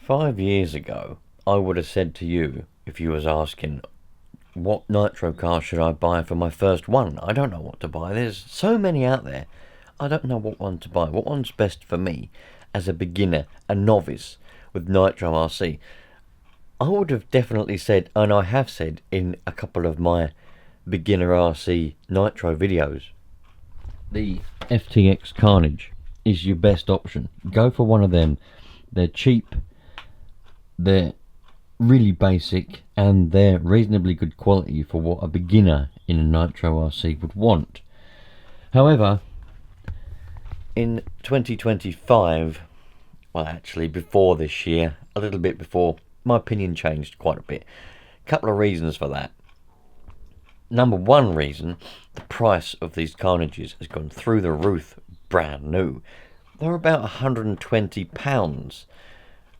5 years ago, I would have said to you, if you was asking, what Nitro car should I buy for my first one? I don't know what to buy. There's so many out there. I don't know what one to buy. What one's best for me as a beginner, a novice with Nitro RC? I would have definitely said, and I have said in a couple of my beginner RC Nitro videos, the FTX Carnage is your best option. Go for one of them. They're cheap, they're really basic, and they're reasonably good quality for what a beginner in a Nitro RC would want. However, in 2025, well actually before this year, a little bit before, my opinion changed quite a bit. Couple of reasons for that. Number one reason, the price of these Carnages has gone through the roof, brand new. They're about £120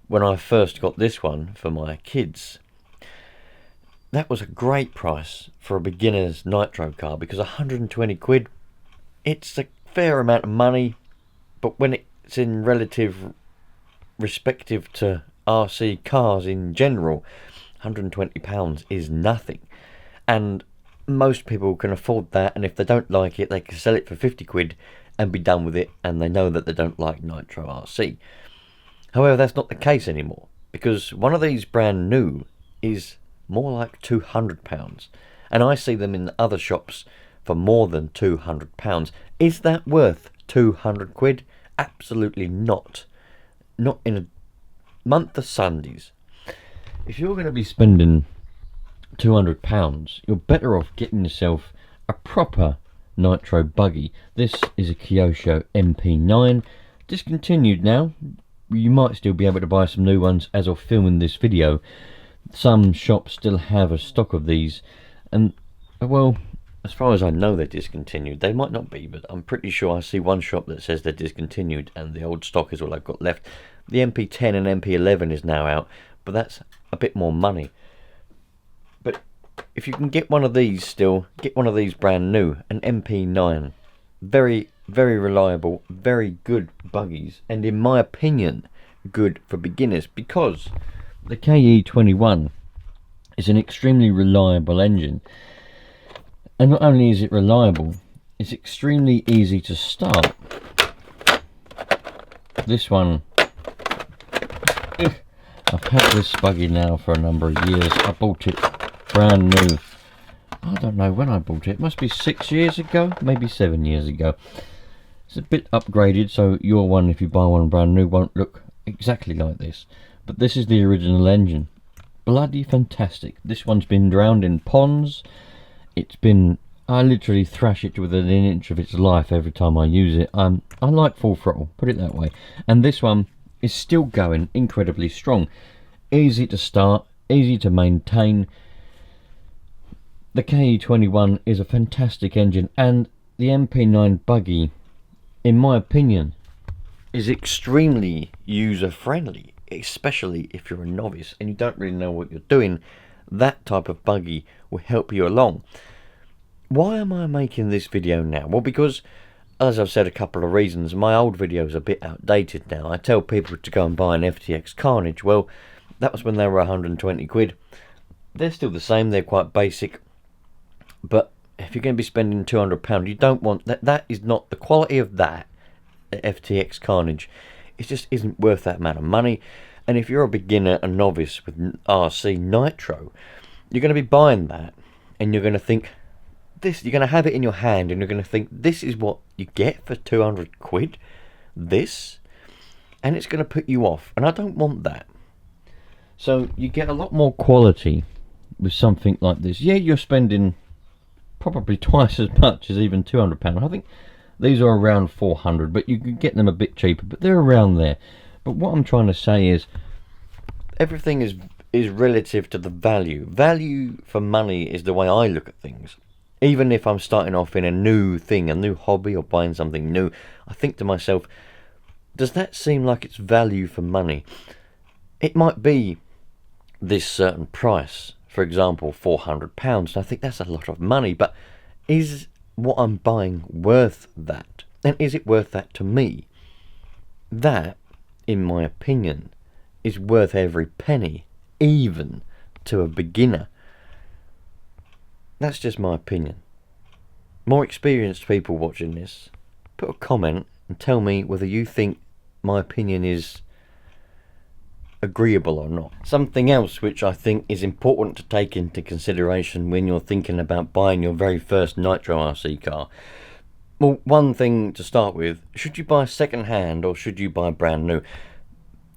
when I first got this one for my kids. That was a great price for a beginner's Nitro car, because 120 quid, it's a fair amount of money, but when it's in relative respective to RC cars in general, £120 is nothing. And most people can afford that, and if they don't like it, they can sell it for 50 quid and be done with it, and they know that they don't like Nitro RC. However, that's not the case anymore, because one of these brand new is more like £200, and I see them in other shops for more than £200. Is that worth 200 quid? Absolutely not. Not in a month of Sundays. If you're going to be spending £200, you're better off getting yourself a proper Nitro buggy. This is a Kyosho MP9, discontinued now. You might still be able to buy some new ones as of filming this video. Some shops still have a stock of these, and well, as far as I know, they're discontinued. They might not be, but I'm pretty sure I see one shop that says they're discontinued and the old stock is all I've got left. The MP10 and MP11 is now out, but that's a bit more money. But if you can get one of these still, get one of these brand new, an MP9. Very, very reliable, very good buggies, and in my opinion, good for beginners, because the KE21 is an extremely reliable engine. And not only is it reliable, it's extremely easy to start. This one, I've had this buggy now for a number of years. I bought it brand new. I don't know when I bought it. It must be 6 years ago, maybe 7 years ago. It's a bit upgraded, so your one, if you buy one brand new, won't look exactly like this. But this is the original engine. Bloody fantastic. This one's been drowned in ponds. It's been, I literally thrash it within an inch of its life every time I use it. I like full throttle, put it that way. And this one is still going incredibly strong. Easy to start, easy to maintain. The KE21 is a fantastic engine, and the MP9 buggy, in my opinion, is extremely user-friendly, especially if you're a novice and you don't really know what you're doing. That type of buggy will help you along. Why am I making this video now? Well, because, as I've said a couple of reasons, my old videos are a bit outdated now. I tell people to go and buy an FTX Carnage. Well, that was when they were 120 quid. They're still the same, they're quite basic. But if you're going to be spending £200, you don't want that. That is not the quality of that. The FTX Carnage, it just isn't worth that amount of money. And if you're a beginner, a novice with RC Nitro, you're going to be buying that, and you're going to think this. You're going to have it in your hand, and you're going to think this is what you get for 200 quid. This, and it's going to put you off, and I don't want that. So you get a lot more quality with something like this. Yeah, you're spending probably twice as much as even £200. I think these are around 400, but you can get them a bit cheaper, but they're around there. But what I'm trying to say is, everything is relative to the value. Value for money is the way I look at things. Even if I'm starting off in a new thing, a new hobby, or buying something new, I think to myself, does that seem like it's value for money? It might be this certain price, for example, £400, and I think that's a lot of money, but is what I'm buying worth that? And is it worth that to me? That, in my opinion, is worth every penny, even to a beginner. That's just my opinion. More experienced people watching this, put a comment and tell me whether you think my opinion is agreeable or not. Something else which I think is important to take into consideration when you're thinking about buying your very first Nitro RC car. Well, one thing to start with, should you buy second hand or should you buy brand new?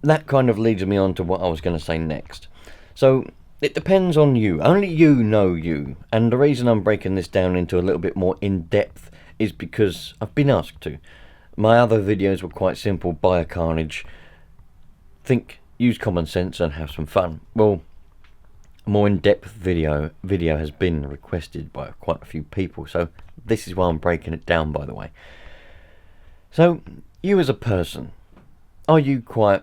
That kind of leads me on to what I was going to say next. So it depends on you. Only you know you. And the reason I'm breaking this down into a little bit more in depth is because I've been asked to. My other videos were quite simple: buy a carnage, think, use common sense and have some fun. Well, a more in-depth video has been requested by quite a few people, so this is why I'm breaking it down, by the way. So, you as a person, are you quite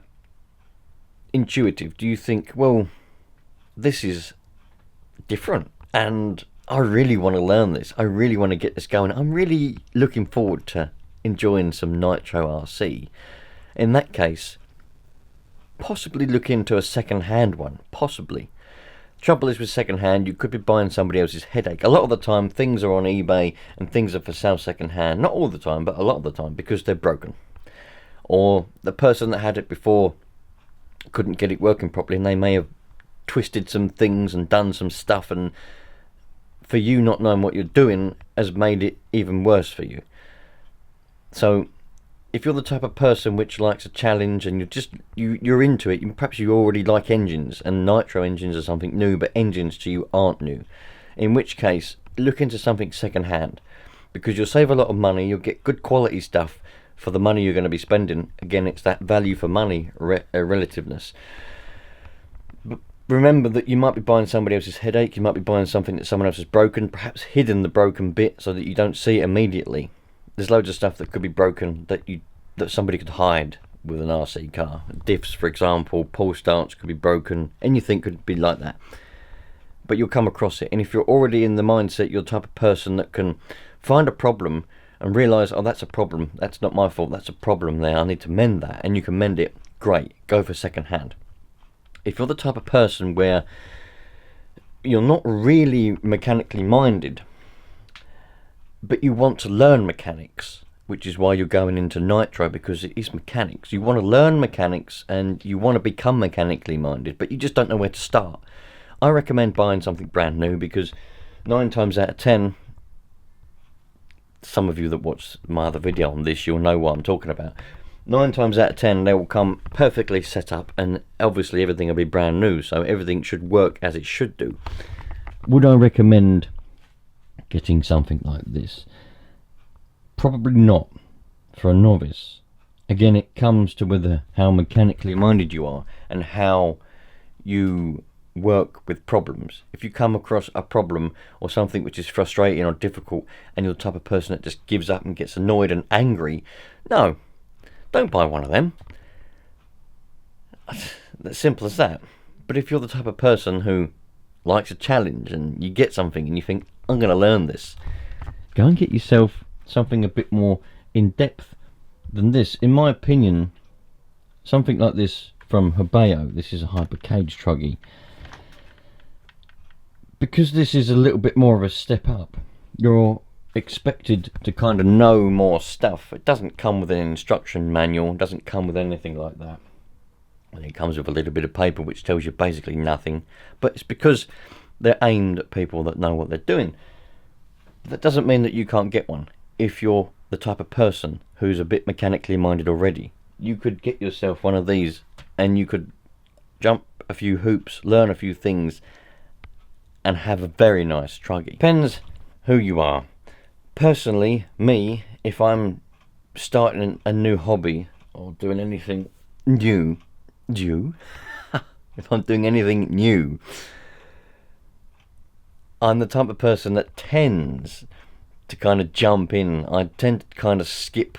intuitive? Do you think, well, this is different and I really want to learn this, I really want to get this going, I'm really looking forward to enjoying some Nitro RC? In that case, possibly look into a second-hand one. Possibly. Trouble is with second-hand, you could be buying somebody else's headache. A lot of the time things are on eBay and things are for sale second-hand. Not all the time, but a lot of the time, because they're broken. Or the person that had it before couldn't get it working properly, and they may have twisted some things and done some stuff, and for you not knowing what you're doing has made it even worse for you. So if you're the type of person which likes a challenge and you're into it, perhaps you already like engines, and Nitro engines are something new, but engines to you aren't new, in which case look into something second hand, because you'll save a lot of money, you'll get good quality stuff for the money you're going to be spending. Again, it's that value for money relativeness. But remember that you might be buying somebody else's headache, you might be buying something that someone else has broken, perhaps hidden the broken bit so that you don't see it immediately. There's loads of stuff that could be broken that somebody could hide with an RC car. Diffs, for example, pull starts could be broken. Anything could be like that. But you'll come across it. And if you're already in the mindset, you're the type of person that can find a problem and realise, oh, that's a problem. That's not my fault. That's a problem there. I need to mend that. And you can mend it. Great. Go for second hand. If you're the type of person where you're not really mechanically minded, but you want to learn mechanics, which is why you're going into Nitro, because it is mechanics. You want to learn mechanics and you want to become mechanically minded, but you just don't know where to start. I recommend buying something brand new, because 9 times out of 10, some of you that watch my other video on this, you'll know what I'm talking about. 9 times out of 10, they will come perfectly set up, and obviously everything will be brand new, so everything should work as it should do. Would I recommend getting something like this? Probably not for a novice. Again, it comes to whether how mechanically minded you are and how you work with problems. If you come across a problem or something which is frustrating or difficult, and you're the type of person that just gives up and gets annoyed and angry, no, don't buy one of them. That's simple as that. But if you're the type of person who likes a challenge and you get something and you think, I'm going to learn this, go and get yourself something a bit more in depth than this. In my opinion, something like this from Hobeo, this is a hyper cage truggy, because this is a little bit more of a step up, you're expected to kind of know more stuff. It doesn't come with an instruction manual, it doesn't come with anything like that. It comes with a little bit of paper which tells you basically nothing, but it's because they're aimed at people that know what they're doing. That doesn't mean that you can't get one. If you're the type of person who's a bit mechanically minded already, you could get yourself one of these and you could jump a few hoops, learn a few things, and have a very nice truggy. Depends who you are. Personally, me, if I'm starting a new hobby or doing anything new, if I'm doing anything new, I'm the type of person that tends to kind of jump in. I tend to kind of skip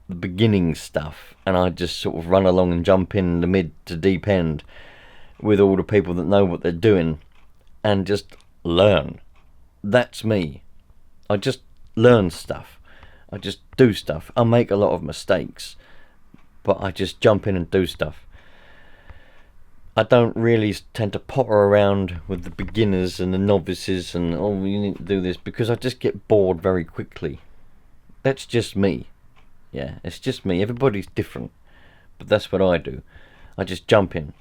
the beginning stuff, and I just sort of run along and jump in the mid to deep end with all the people that know what they're doing and just learn. That's me. I just learn stuff. I just do stuff. I make a lot of mistakes, but I just jump in and do stuff. I don't really tend to potter around with the beginners and the novices and, oh, you need to do this, because I just get bored very quickly. That's just me. Yeah, it's just me. Everybody's different. But that's what I do. I just jump in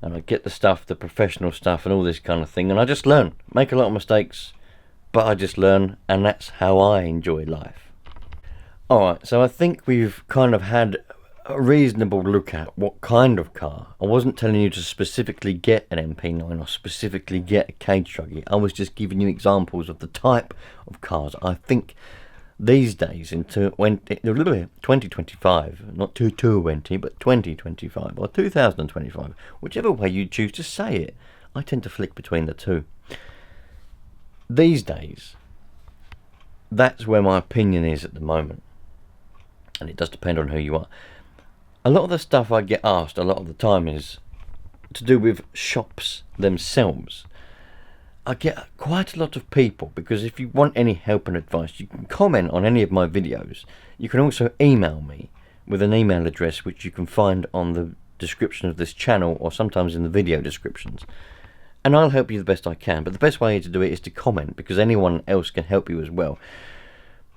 and I get the stuff, the professional stuff and all this kind of thing, and I just learn. Make a lot of mistakes, but I just learn, and that's how I enjoy life. Alright, so I think we've kind of had a reasonable look at what kind of car. I wasn't telling you to specifically get an MP9 or specifically get a cage truggy. I was just giving you examples of the type of cars I think these days in 2025, not 220, but 2025 or 2025, whichever way you choose to say it. I tend to flick between the two. These days, that's where my opinion is at the moment, and it does depend on who you are. A lot of the stuff I get asked a lot of the time is to do with shops themselves. I get quite a lot of people, because if you want any help and advice, you can comment on any of my videos. You can also email me with an email address which you can find on the description of this channel, or sometimes in the video descriptions. And I'll help you the best I can, but the best way to do it is to comment, because anyone else can help you as well.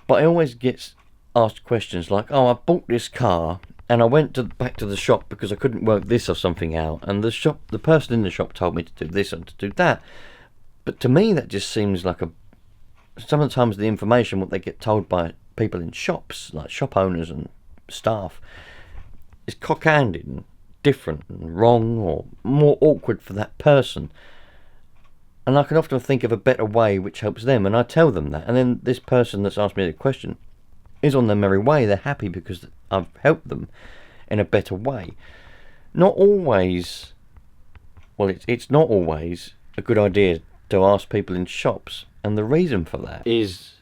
But I always get asked questions like, oh, I bought this car and I went back to the shop because I couldn't work this or something out, and the person in the shop told me to do this and to do that. But to me, that just seems like sometimes the information, what they get told by people in shops, like shop owners and staff, is cock-handed and different and wrong or more awkward for that person. And I can often think of a better way which helps them, and I tell them that. And then this person that's asked me the question is on their merry way. They're happy because I've helped them in a better way. Not always, well, it's not always a good idea to ask people in shops, and the reason for that is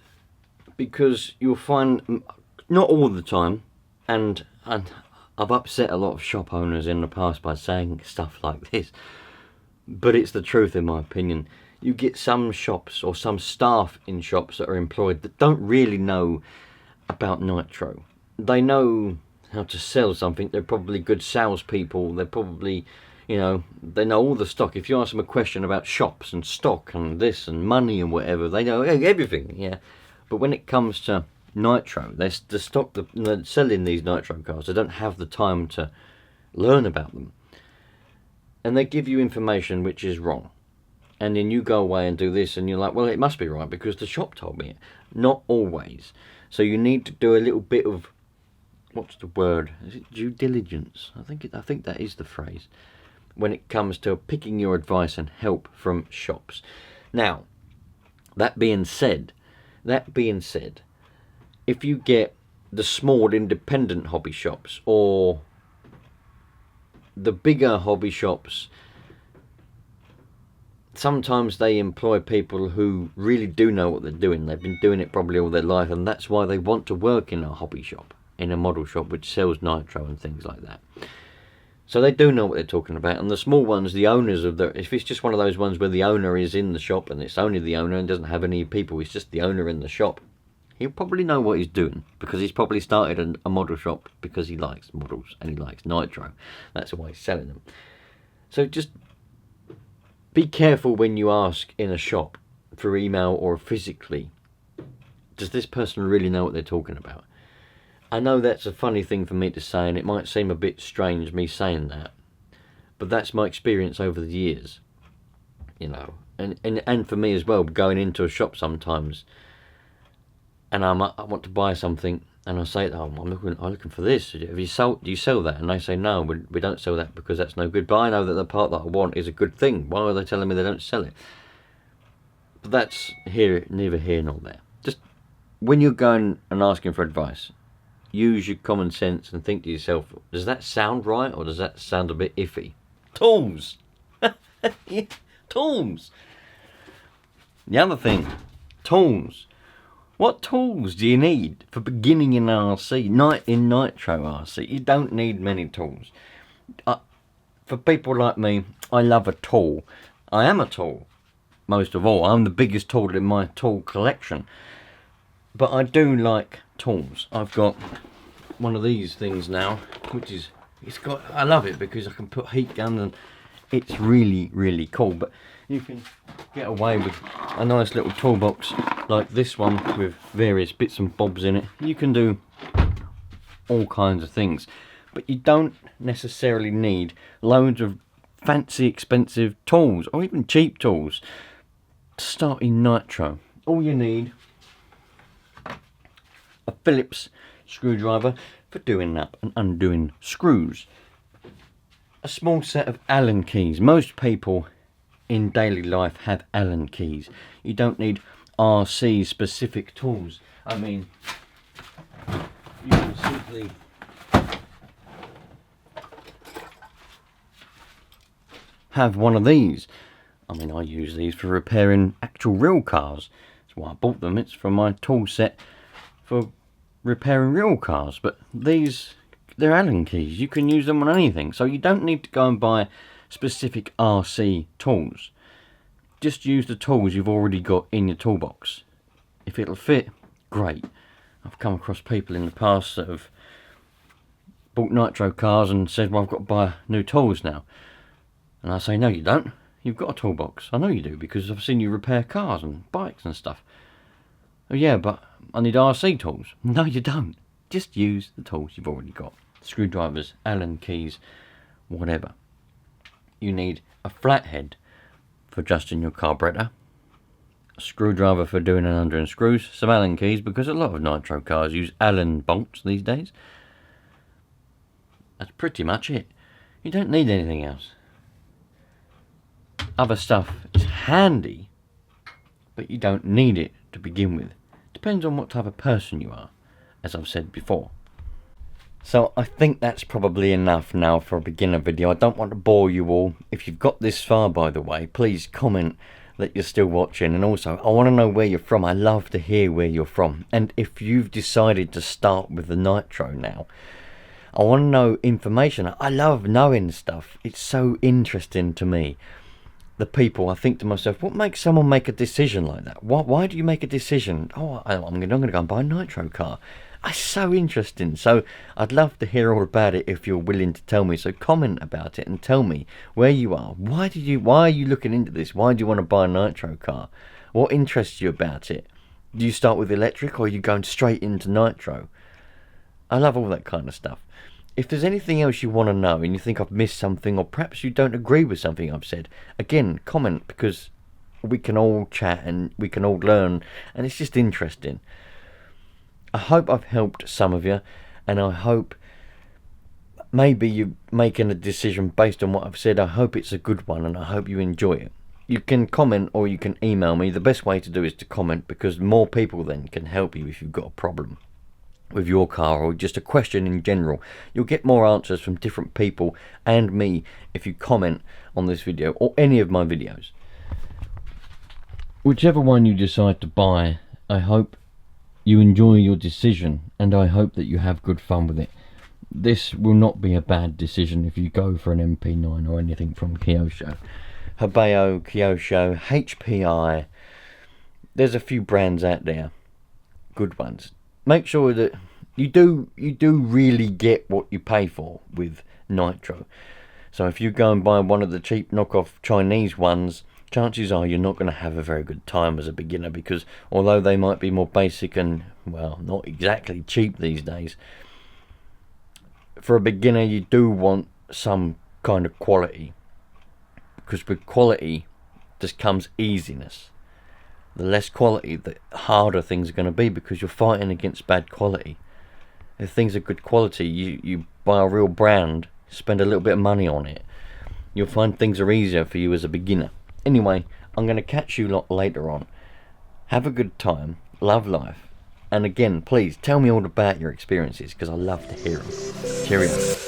because you'll find, not all the time, and I've upset a lot of shop owners in the past by saying stuff like this, but it's the truth in my opinion. You get some shops or some staff in shops that are employed that don't really know about Nitro. They know how to sell something. They're probably good salespeople. They're probably, you know, they know all the stock. If you ask them a question about shops and stock and this and money and whatever, they know everything, yeah. But when it comes to Nitro, they're selling these Nitro cars. They don't have the time to learn about them. And they give you information which is wrong. And then you go away and do this and you're like, well, it must be right because the shop told me it. Not always. So you need to do a little bit of, what's the word? Is it due diligence? I think that is the phrase, when it comes to picking your advice and help from shops. Now, that being said, if you get the small independent hobby shops or the bigger hobby shops, sometimes they employ people who really do know what they're doing. They've been doing it probably all their life, and that's why they want to work in a hobby shop, in a model shop which sells Nitro and things like that. So they do know what they're talking about. And the small ones, the owners of if it's just one of those ones where the owner is in the shop and it's only the owner and doesn't have any people, it's just the owner in the shop, he'll probably know what he's doing, because he's probably started a model shop because he likes models and he likes Nitro. That's why he's selling them. So just be careful when you ask in a shop for email or physically, does this person really know what they're talking about? I know that's a funny thing for me to say, and it might seem a bit strange me saying that, but that's my experience over the years, you know. And for me as well, going into a shop sometimes, and I want to buy something, and I say, oh, I'm looking for this. Do you sell that? And they say, no, we don't sell that because that's no good. But I know that the part that I want is a good thing. Why are they telling me they don't sell it? But that's neither here nor there. Just when you're going and asking for advice, use your common sense and think to yourself, does that sound right or does that sound a bit iffy? Tools! Tools! The other thing, tools. What tools do you need for beginning in RC, in Nitro RC? You don't need many tools. For people like me, I love a tool. I am a tool, most of all. I'm the biggest tool in my tool collection. But I do like tools. I've got one of these things now, which is, I love it because I can put heat guns and it's really, really cool. But you can get away with a nice little toolbox like this one with various bits and bobs in it. You can do all kinds of things, but you don't necessarily need loads of fancy expensive tools or even cheap tools to start in Nitro. All you need, a Phillips screwdriver for doing up and undoing screws, a small set of Allen keys. Most people in daily life have Allen keys. You don't need RC specific tools. I mean, you can simply have one of these. I mean, I use these for repairing actual real cars. That's why I bought them. It's from my tool set for repairing real cars. But these, they're Allen keys. You can use them on anything. So you don't need to go and buy specific RC tools. Just use the tools you've already got in your toolbox. If it'll fit, great. I've come across people in the past that have bought Nitro cars and said, well, I've got to buy new tools now. And I say, no you don't. You've got a toolbox. I know you do, because I've seen you repair cars and bikes and stuff. Oh yeah, but I need RC tools. No you don't. Just use the tools you've already got. Screwdrivers, Allen keys, whatever. You need a flathead for adjusting your carburetor, a screwdriver for doing and undoing screws, some Allen keys, because a lot of Nitro cars use Allen bolts these days. That's pretty much it. You don't need anything else. Other stuff is handy, but you don't need it to begin with. Depends on what type of person you are, as I've said before. So I think that's probably enough now for a beginner video. I don't want to bore you all. If you've got this far, by the way, please comment that you're still watching. And also, I want to know where you're from. I love to hear where you're from. And if you've decided to start with the Nitro now, I want to know information. I love knowing stuff. It's so interesting to me. The people, I think to myself, what makes someone make a decision like that? Why do you make a decision? Oh, I'm going to go and buy a Nitro car. It's so interesting. So I'd love to hear all about it if you're willing to tell me. So comment about it and tell me where you are. Why are you looking into this? Why do you want to buy a Nitro car? What interests you about it? Do you start with electric or are you going straight into Nitro? I love all that kind of stuff. If there's anything else you want to know and you think I've missed something, or perhaps you don't agree with something I've said, again, comment, because we can all chat and we can all learn, and it's just interesting. I hope I've helped some of you, and I hope maybe you're making a decision based on what I've said. I hope it's a good one, and I hope you enjoy it. You can comment or you can email me. The best way to do is to comment, because more people then can help you if you've got a problem with your car or just a question in general. You'll get more answers from different people and me if you comment on this video or any of my videos. Whichever one you decide to buy, I hope you enjoy your decision, and I hope that you have good fun with it. This will not be a bad decision if you go for an MP9 or anything from Kyosho. Hebeo, Kyosho, HPI. There's a few brands out there, good ones. Make sure that you do really get what you pay for with Nitro. So if you go and buy one of the cheap knockoff Chinese ones, chances are you're not going to have a very good time as a beginner, because although they might be more basic and, well, not exactly cheap these days, for a beginner you do want some kind of quality, because with quality just comes easiness. The less quality, the harder things are going to be, because you're fighting against bad quality. If things are good quality, you buy a real brand, spend a little bit of money on it, you'll find things are easier for you as a beginner. Anyway, I'm going to catch you lot later on. Have a good time, love life, and again, please tell me all about your experiences, because I love to hear them. Cheerio.